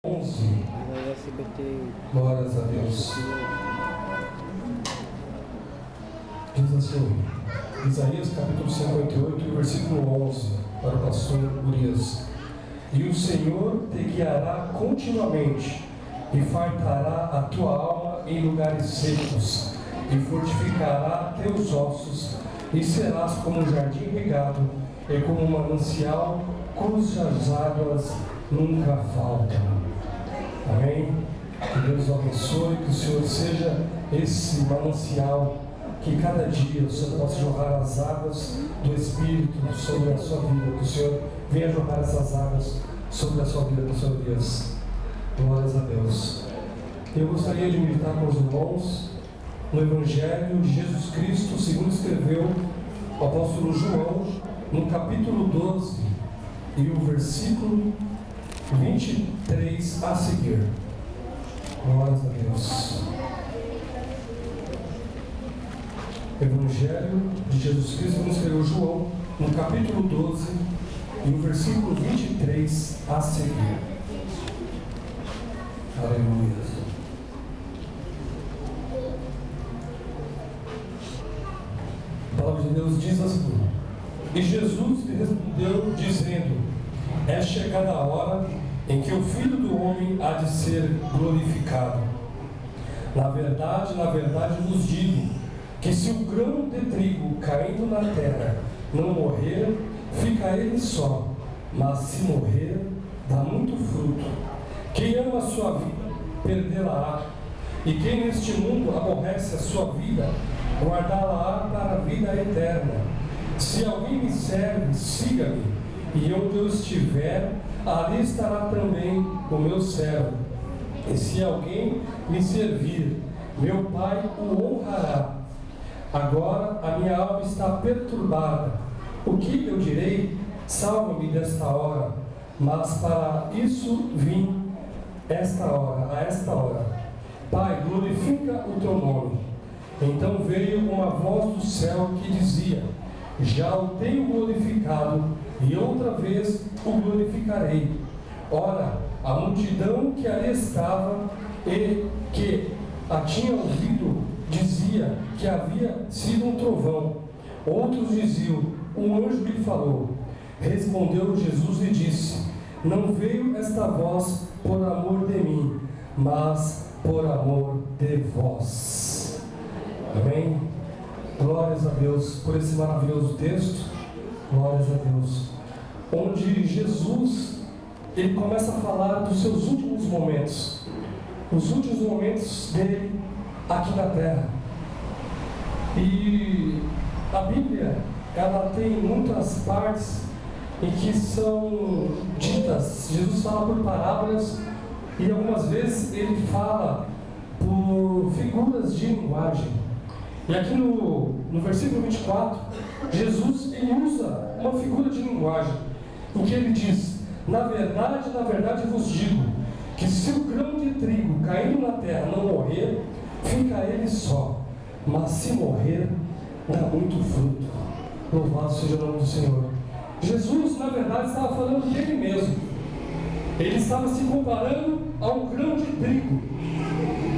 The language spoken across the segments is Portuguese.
11. Glórias a Deus. Diz assim, Isaías capítulo 58, versículo 11, para o pastor Urias. E o Senhor te guiará continuamente, e fartará a tua alma em lugares secos, e fortificará teus ossos, e serás como um jardim regado, e como um manancial cujas águas nunca faltam. Amém? Que Deus o abençoe, que o Senhor seja esse manancial, que cada dia o Senhor possa jorrar as águas do Espírito sobre a sua vida, que o Senhor venha jorrar essas águas sobre a sua vida, pastor Dias. Glórias a Deus. Eu gostaria de meditar com os irmãos no Evangelho de Jesus Cristo, segundo escreveu o apóstolo João, no capítulo 12, e o versículo 23 a seguir. Glórias a Deus. Evangelho de Jesus Cristo, como escreveu João, no capítulo 12, e o versículo 23 a seguir. Aleluia. A palavra de Deus diz assim: E Jesus lhe respondeu, dizendo: É chegada a hora em que o Filho do Homem há de ser glorificado. Na verdade vos digo, que se o grão de trigo caindo na terra não morrer, fica ele só, mas se morrer, dá muito fruto. Quem ama a sua vida, perdê-la-á, e quem neste mundo aborrece a sua vida, guardá-la-á para a vida eterna. Se alguém me serve, siga-me, e onde eu estiver, ali estará também o meu servo. E se alguém me servir, meu Pai o honrará. Agora a minha alma está perturbada. O que eu direi? Salva-me desta hora. Mas para isso vim a esta hora. Pai, glorifica o teu nome. Então veio uma voz do céu que dizia: Já o tenho glorificado, e outra vez o glorificarei. Ora, a multidão que ali estava e que a tinha ouvido dizia que havia sido um trovão. Outros diziam: Um anjo lhe falou. Respondeu Jesus e disse: Não veio esta voz por amor de mim, mas por amor de vós. Amém? Glórias a Deus por esse maravilhoso texto. Glórias a Deus. Onde Jesus, ele começa a falar dos seus últimos momentos. Os últimos momentos dele aqui na terra. E a Bíblia, ela tem muitas partes em que são ditas. Jesus fala por parábolas, e algumas vezes ele fala por figuras de linguagem. E aqui no versículo 24, Jesus ele usa uma figura de linguagem, em que ele diz: na verdade vos digo, que se o grão de trigo caindo na terra não morrer, fica ele só, mas se morrer, dá muito fruto. Louvado seja o nome do Senhor. Jesus, na verdade, estava falando dele mesmo. Ele estava se comparando a um grão de trigo,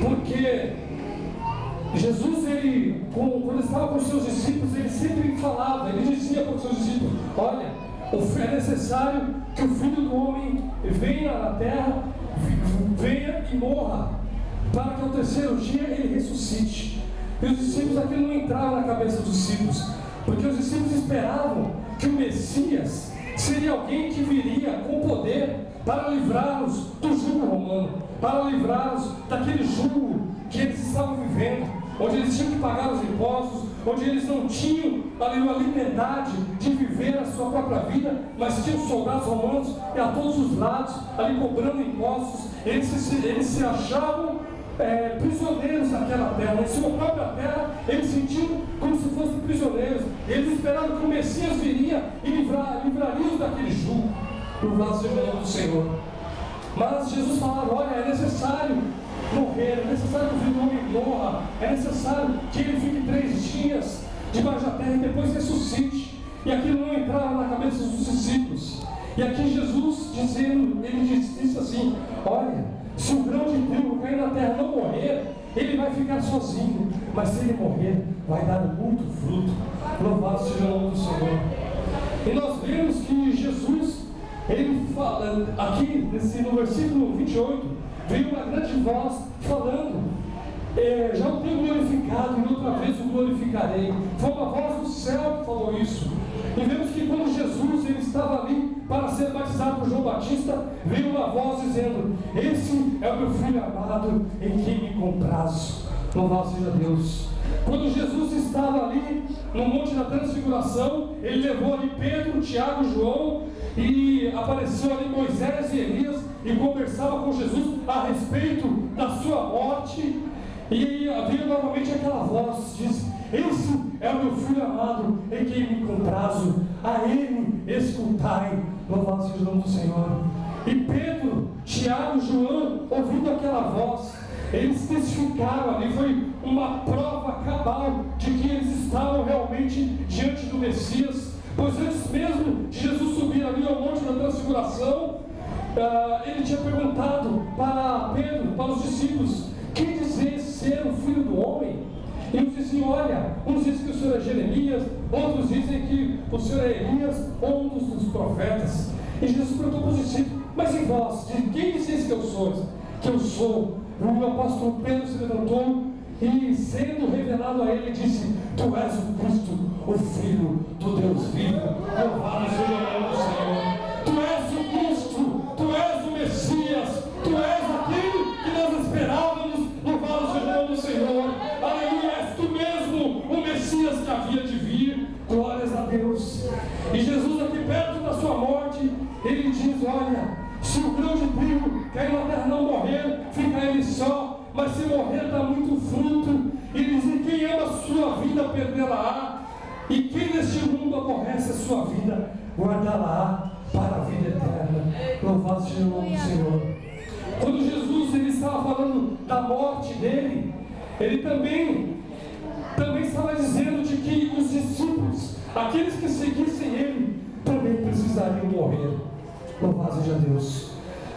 porque Jesus, quando ele estava com os seus discípulos, ele sempre falava, ele dizia para os seus discípulos: olha, é necessário que o Filho do Homem venha na terra, venha e morra, para que ao terceiro dia ele ressuscite. E os discípulos, aquilo não entrava na cabeça dos discípulos, porque os discípulos esperavam que o Messias seria alguém que viria com poder para livrá-los do jugo romano, para livrá-los daquele jugo que eles estavam vivendo, onde eles tinham que pagar os impostos, onde eles não tinham ali uma liberdade de viver a sua própria vida, mas tinham soldados romanos e a todos os lados ali cobrando impostos. Eles se achavam prisioneiros daquela terra, na sua própria terra. Eles se sentiam como se fossem prisioneiros. Eles esperavam que o Messias viria e livraria-os daquele jugo. Louvado seja o nome do Senhor. Mas Jesus falava: olha, é necessário morrer, é necessário que o Filho do Homem morra, é necessário que ele fique 3 dias debaixo da terra e depois ressuscite. E aquilo não entrava na cabeça dos discípulos. E aqui Jesus dizendo, ele disse assim: olha, se o grão de trigo cair na terra e não morrer, ele vai ficar sozinho, mas se ele morrer, vai dar muito fruto. Louvado seja o nome do Senhor. E nós vemos que Jesus, ele fala, aqui no versículo 28, veio uma grande voz falando: já o tenho glorificado e outra vez o glorificarei. Foi uma voz do céu que falou isso. E vemos que quando Jesus ele estava ali para ser batizado por João Batista, veio uma voz dizendo: esse é o meu filho amado, em quem me comprazo. Louvado seja Deus. Quando Jesus estava ali no Monte da Transfiguração, ele levou ali Pedro, Tiago e João, e apareceu ali Moisés e Elias, e conversava com Jesus a respeito da sua morte. E havia novamente aquela voz, diz: esse é o meu filho amado, em quem me comprazo, a ele escutai. Louvado seja o nome do Senhor. E Pedro, Tiago e João, ouvindo aquela voz, eles testificaram ali, foi uma prova cabal de que eles estavam realmente diante do Messias. Pois antes mesmo de Jesus subir ali ao Monte da Transfiguração, ele tinha perguntado para Pedro, para os discípulos: quem dizeis ser o Filho do Homem? E uns diziam: olha, uns dizem que o Senhor é Jeremias, outros dizem que o Senhor é Elias, ou um dos profetas. E Jesus perguntou para os discípulos: mas e vós, de quem dizeis que eu sou? Que eu sou? O apóstolo Pedro se levantou e, sendo revelado a ele, disse: tu és o Cristo, o Filho do Deus vivo. Louvado seja o nome do Senhor. Tu és o Cristo, tu és o Messias, tu és aquele que nós esperávamos. Louvado seja o nome do Senhor. Aleluia, és tu mesmo o Messias que havia de vir. Glórias a Deus. E Jesus, aqui perto da sua morte, ele diz: olha, se o grão de trigo cair na terra não morrer, fica ele só, mas se morrer dá muito fruto. E diz: quem ama a sua vida perdê-la-á, e quem neste mundo aborrece a sua vida guardá-la-á para a vida eterna. Louvado seja o nome do Senhor. Quando Jesus ele estava falando da morte dele, ele também estava dizendo de que os discípulos, aqueles que seguissem ele, também precisariam morrer. Louvado seja Deus.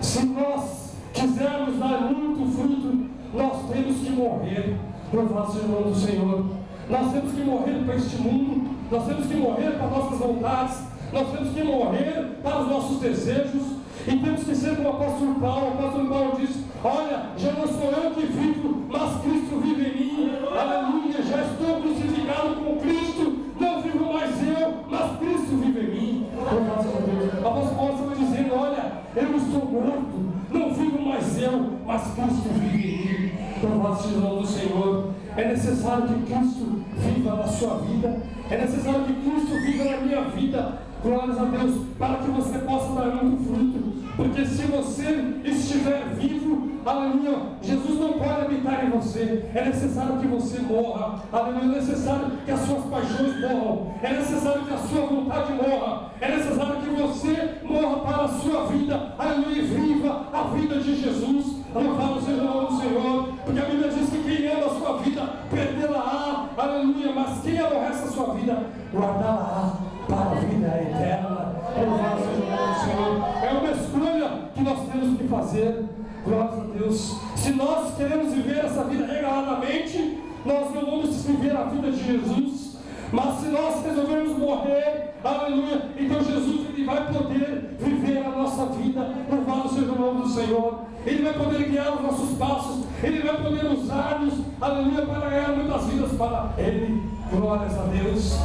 Se nós quisermos dar muito fruto, nós temos que morrer. Louvado seja o nome do Senhor. Nós temos que morrer para este mundo, nós temos que morrer para nossas vontades, nós temos que morrer para os nossos desejos. E temos que ser como o apóstolo Paulo. O apóstolo Paulo diz: olha, já não sou eu que vivo, mas Cristo vive em mim. Aleluia, já estou crucificado com Cristo. Não vivo mais eu, mas Cristo vive em mim. O apóstolo Paulo estava dizendo: olha, eu estou morto, não vivo mais eu, mas Cristo vive em mim. Louvado seja o nome do Senhor. É necessário que Cristo viva na sua vida, é necessário que Cristo viva na minha vida. Glórias a Deus, para que você possa dar muito fruto. Porque se você estiver vivo, aleluia, Jesus não pode habitar em você. É necessário que você morra, aleluia. É necessário que as suas paixões morram, é necessário que a sua vontade morra, é necessário que você morra para a sua vida, aleluia, e viva a vida de Jesus. Louvado seja o nome do Senhor. Porque a Bíblia diz que quem ama a sua vida perdê-la-á, aleluia, mas quem aborrece a sua vida guardá-la-á para a vida eterna. Louvado seja o nome do Senhor. É uma escolha que nós temos que fazer. Glória a Deus. Se nós queremos viver essa vida regaladamente, nós não vamos viver a vida de Jesus. Mas se nós resolvermos morrer, aleluia, então Jesus ele vai poder viver a nossa vida. Louvado seja o nome do Senhor. Ele vai poder guiar os nossos passos, ele vai poder usar-nos, aleluia, para ganhar muitas vidas para ele. Glórias a Deus.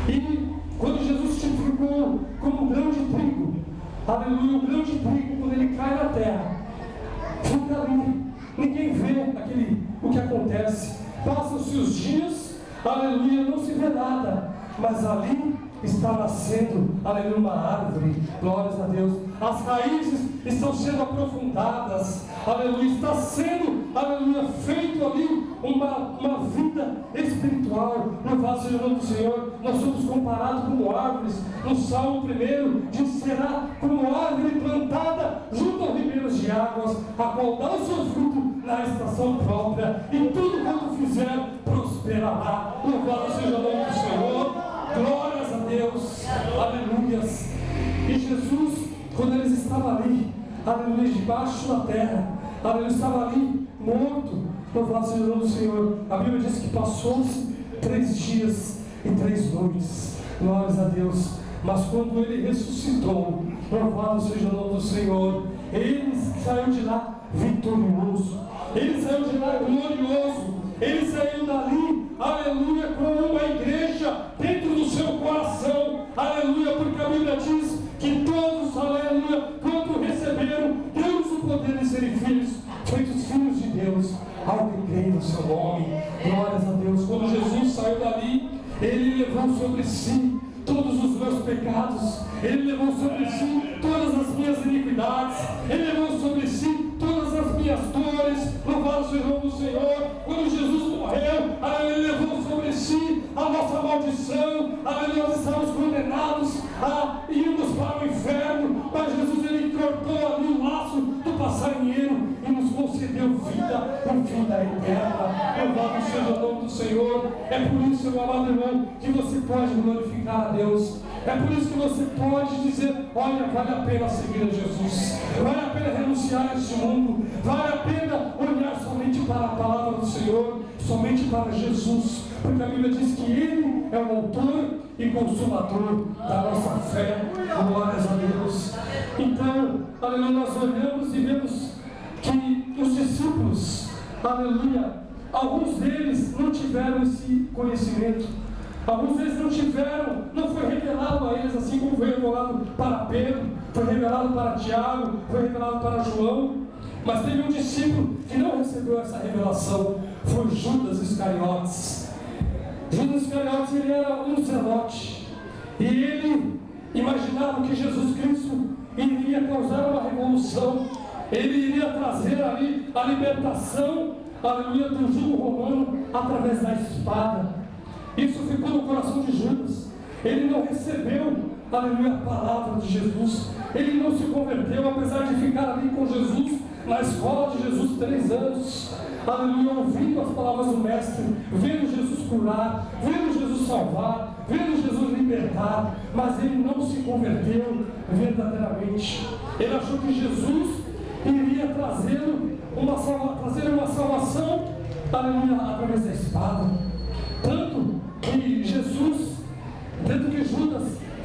E quando Jesus tipificou como um grão de trigo, aleluia, o grão de trigo, quando ele cai na terra, fica ali, ninguém vê o que acontece. Passam-se os dias, aleluia, não se vê nada, mas ali está nascendo, aleluia, uma árvore. Glórias a Deus. As raízes estão sendo aprofundadas, aleluia, está sendo, aleluia, feito ali uma vida espiritual. Louvado seja o nome do Senhor. Nós somos comparados como árvores. No Salmo 1 diz: será como árvore plantada junto a ribeiros de águas, a qual dá o seu fruto na estação própria, e tudo quanto fizer prosperará. Louvado seja o nome do Senhor. Glórias a Deus, aleluias. E Jesus, quando eles estavam ali, aleluia, debaixo da terra, aleluia, estava ali morto, louvado seja o nome do Senhor. A Bíblia diz que passou-se 3 dias e 3 noites, glórias a Deus. Mas quando ele ressuscitou, louvado seja o nome do Senhor, ele saiu de lá vitorioso, ele saiu de lá glorioso, ele saiu dali, aleluia, com uma igreja dentro do seu coração, aleluia, porque a Bíblia diz que todos, aleluia, quando receberam, Deus o poder de serem filhos, feitos filhos de Deus, ao que creem no seu nome, glórias a Deus. Quando Jesus saiu dali, ele levou sobre si todos os meus pecados, ele levou sobre si todas as minhas iniquidades, ele levou sobre si todas as minhas dores, louvado seja o nome do Senhor. Quando Jesus morreu, ele levou sobre si a nossa maldição, nós estávamos condenados a irmos para o inferno, mas Jesus, ele cortou ali o laço do passarinheiro e nos concedeu vida e vida eterna, louvado seja o nome do Senhor. É por isso, meu amado irmão, que você pode glorificar a Deus, é por isso que você pode dizer: olha, vale a pena seguir a Jesus, vale a pena renunciar a este mundo, vale a pena olhar somente para a palavra do Senhor, somente para Jesus, porque a Bíblia diz que Ele é o autor e consumador da nossa fé, glórias a Deus. Então, aleluia, nós olhamos e vemos que os discípulos, aleluia, alguns deles não tiveram esse conhecimento, alguns deles não tiveram, não foi revelado a eles, assim como foi revelado para Pedro, foi revelado para Tiago, foi revelado para João. Mas teve um discípulo que não recebeu essa revelação, foi Judas Iscariotes. Judas Iscariotes, ele era um zelote, e ele imaginava que Jesus Cristo iria causar uma revolução, ele iria trazer ali a libertação, aleluia, do jugo romano através da espada. Isso ficou no coração de Judas. Ele não recebeu, aleluia, a palavra de Jesus, ele não se converteu, apesar de ficar ali com Jesus, na escola de Jesus 3 anos, aleluia, ouvindo as palavras do Mestre, vendo Jesus curar, vendo Jesus salvar, vendo Jesus libertar, mas ele não se converteu verdadeiramente. Ele achou que Jesus iria trazer uma salvação, aleluia, através da espada. Tanto que Judas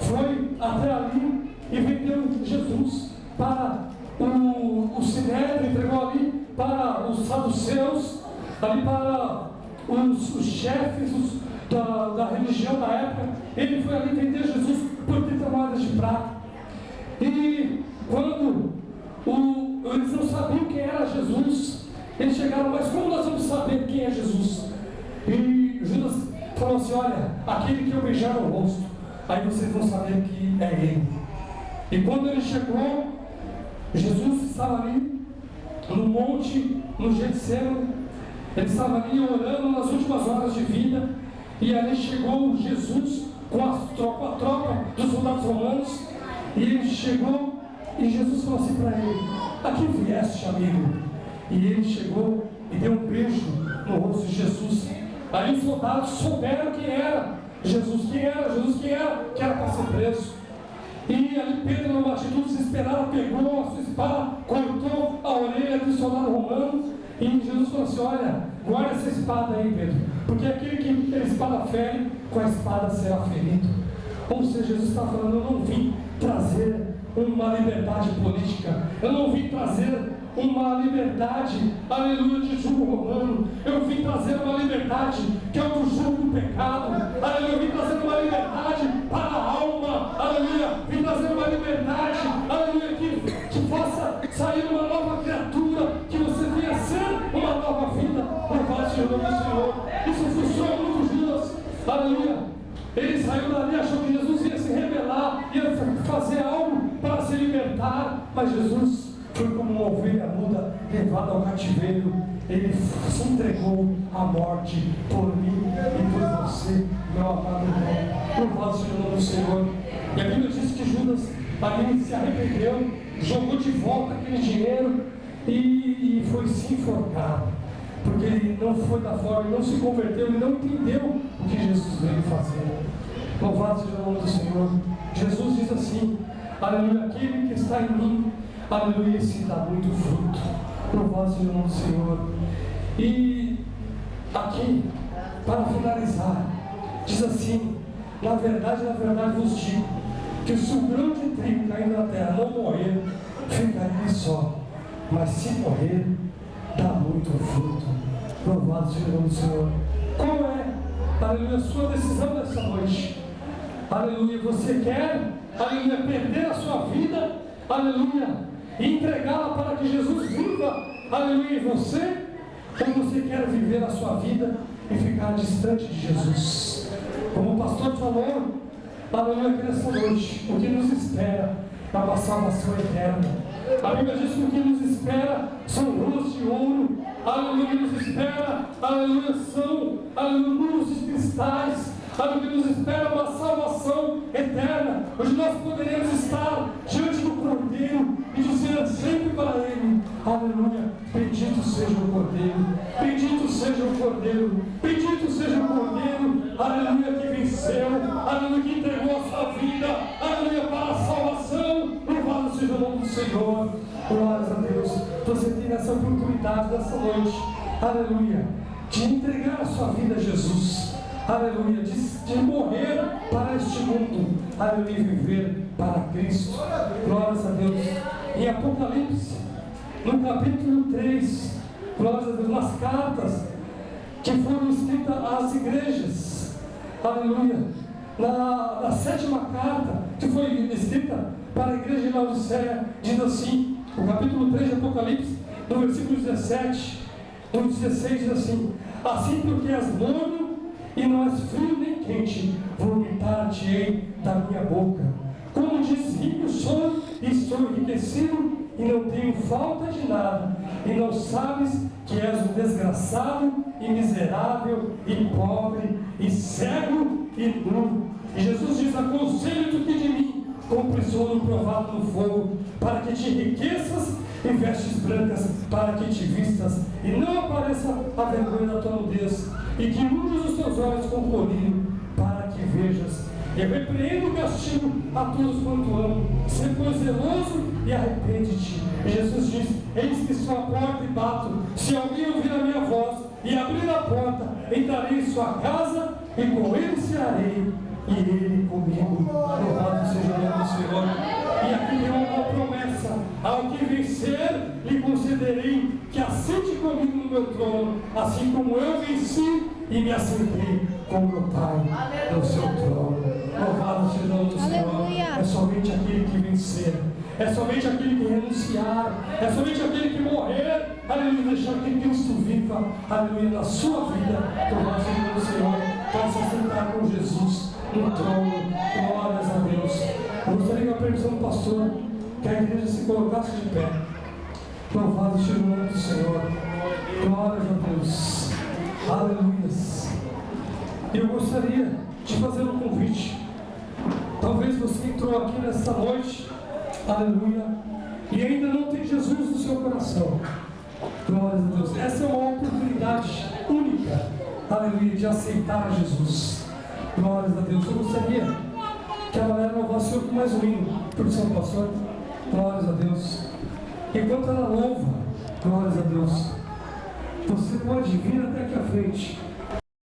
foi até ali e vendeu Jesus para o Sinédrio, entregou ali para os saduceus, ali para os chefes da religião da época. Ele foi ali vender Jesus por 30 moedas de prata. E quando eles não sabiam quem era Jesus, eles chegaram: mas como nós vamos saber quem é Jesus? E Judas falou assim: olha, aquele que eu beijar no rosto, aí vocês vão saber que é ele. E quando ele chegou, Jesus estava ali no monte, no Getsemane, ele estava ali orando nas últimas horas de vida, e ali chegou Jesus com a tropa dos soldados romanos, e ele chegou, e Jesus falou assim para ele: aqui vieste, amigo. E ele chegou e deu um beijo no rosto de Jesus. Aí os soldados souberam quem era Jesus, que era para ser preso. E ali Pedro, numa atitude desesperada, pegou a sua espada, cortou a orelha do soldado romano, e Jesus falou assim: olha, guarda essa espada aí, Pedro, porque aquele que tem a espada fere, com a espada será ferido. Ou seja, Jesus está falando: eu não vim trazer uma liberdade política, eu não vim trazer uma liberdade, aleluia, de jugo romano, eu vim trazer uma liberdade que é o do jugo do pecado, aleluia, eu vim trazer uma liberdade para a alma, aleluia, vim trazer uma liberdade, aleluia, que faça sair uma nova criatura, que você venha ser uma nova vida, louvado seja o nome do Senhor. Isso funciona muito, Judas, aleluia. Ele saiu dali, achou que Jesus ia se revelar, ia fazer algo para se libertar, mas Jesus foi como uma ovelha muda levada ao cativeiro. Ele se entregou à morte por mim e por você, meu amado irmão. Louvado seja o nome do Senhor. E a Bíblia diz que Judas ali se arrependeu, jogou de volta aquele dinheiro e foi se enforcar, porque ele não foi da forma, ele não se converteu, ele não entendeu o que Jesus veio fazer. Louvado seja o nome do Senhor. Jesus diz assim: aleluia, aquele que está em mim, aleluia, esse dá muito fruto. Louvado seja o nome do Senhor. E aqui, para finalizar, diz assim: na verdade vos digo, que se o grão de trigo caindo na terra não morrer, ficaria só, mas se morrer, dá muito fruto. Louvado seja o nome do Senhor. Qual é, aleluia, a sua decisão nessa noite? Aleluia, você quer, aleluia, perder a sua vida, aleluia, e entregá-la para que Jesus viva, aleluia, em você? Ou você quer viver a sua vida e ficar distante de Jesus? Como o pastor falou, aleluia, aqui nessa noite, o que nos espera é uma salvação eterna. A Bíblia diz que o que nos espera são ruas de ouro, aleluia, que nos espera, aleluia, são, aleluia, muros de cristais, aleluia, que nos espera uma salvação eterna, onde nós poderemos estar diante do Cordeiro e dizer sempre para Ele, aleluia, bendito seja o Cordeiro, bendito seja o Cordeiro, bendito seja o Cordeiro, aleluia, que venceu, aleluia, que entregou a sua vida, aleluia, para a salvação. Louvado seja o nome do Senhor. Glórias a Deus. Você tem essa oportunidade nessa noite, aleluia, de entregar a sua vida a Jesus, aleluia, de morrer para este mundo, aleluia, e viver para Cristo. Glórias a Deus. Em Apocalipse, no capítulo 3, glórias a Deus, nas cartas que foram escritas às igrejas, aleluia, na sétima carta que foi escrita para a igreja de Laodiceia, diz assim, o capítulo 3 de Apocalipse, no versículo 17, no 16, diz assim: assim porque és morno e não és frio nem quente, vomitar-te-ei da minha boca. Como diz, rico sou e estou enriquecido e não tenho falta de nada, e não sabes que és um desgraçado e miserável e pobre e cego e nu. E Jesus diz: aconselho-te que de mim compres ouro provado no fogo, para que te enriqueças, e vestes brancas para que te vistas, e não apareça a vergonha da tua nudez, e que unjas os teus olhos com colírio, para que vejas. Eu repreendo o castigo a todos quanto amo. Sê, pois, zeloso e arrepende-te. E Jesus diz: eis que estou à porta e bato. Se alguém ouvir a minha voz e abrir a porta, entrarei em sua casa e com ele cearei, e ele comigo. Louvado seja o nome do Senhor. E aqui tem uma promessa: ao que vencer, lhe concederei que assente comigo no meu trono, assim como eu venci e me assentei com meu Pai no seu trono. Louvado seja o nome do Senhor. É somente aquele que vencer, é somente aquele que renunciar, é somente aquele que morrer, aleluia, deixar que Cristo viva, aleluia, na sua vida. Louvado seja o nome do Senhor. Vai se assentar com Jesus no trono. Glórias a Deus. Eu gostaria, com a permissão do pastor, que a igreja se colocasse de pé. Louvado seja o nome do Senhor. Glórias a Deus. Aleluias. Eu gostaria de fazer um convite. Talvez você entrou aqui nesta noite, aleluia, e ainda não tem Jesus no seu coração. Glórias a Deus. Essa é uma oportunidade única, aleluia, de aceitar Jesus. Glórias a Deus. Eu gostaria que a galera louvasse com mais um hino, por São Pastor. Glórias a Deus. Enquanto ela louva, glórias a Deus, você pode vir até aqui à frente.